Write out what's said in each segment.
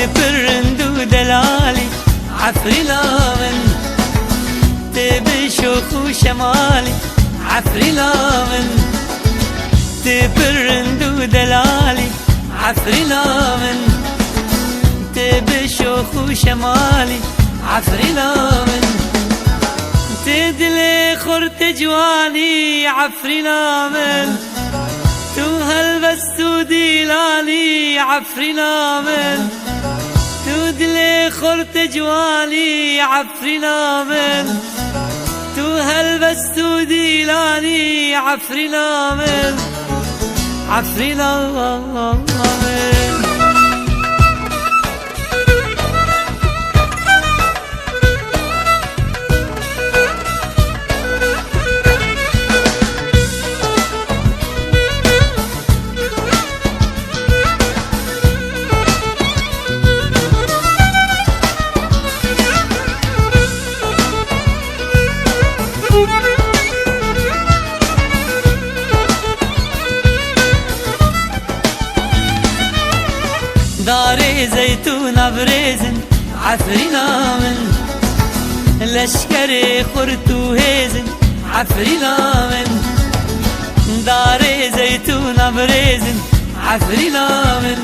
تبرندو دلالي عفرينا من تبشوخ شمالي عفرينا من تبرندو دلالي عفرينا من تبشوخ شمالي عفرينا من تدلي خرت جواني عفرينا من هلبستو ديلاني عفرينا من تدلي خرت جواني عفرينا من هلبستو ديلاني عفرينا من عفرينا من داري زيتون بريزن عفرينا من لشكري خرتو هيزن عفرينا من داري زيتون بريزن عفرينا من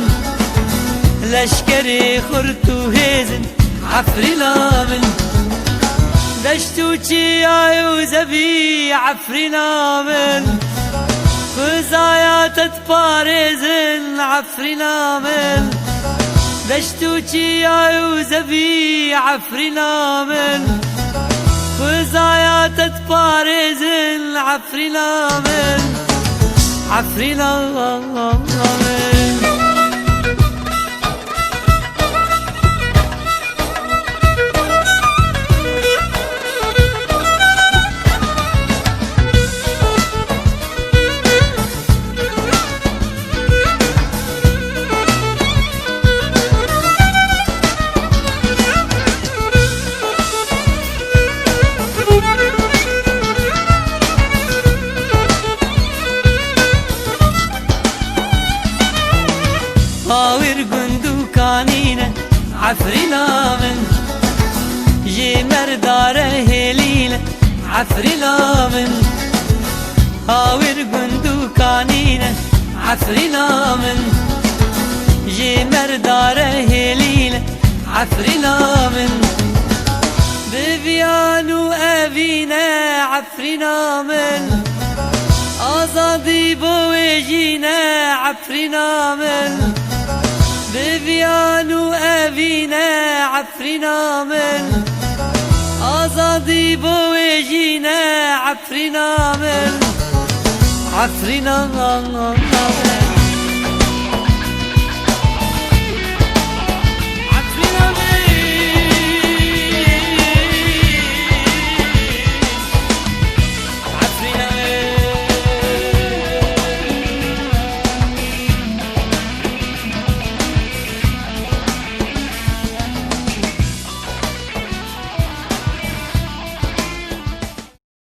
لشكري خرتو هيزن عفرينا من دشتو چيايو زبي عفرينا من خزايا تتبارزن عفرينا من دشتو چيايو زبي عفرينا من خزايا تتبارزن عفرينا من عفرينا من هاور قندو كانينة عفرينا من جي مردارة هليلة عفرينا من هاور قندو كانينة عفرينا من جي مردارة هليلة عفرينا من ببيانو أبينا عفرينا من آزادي بوجينا عفرينا من ببيانو أبينا عفرينا من آزادي بوجينا عفرينا من عفرينا من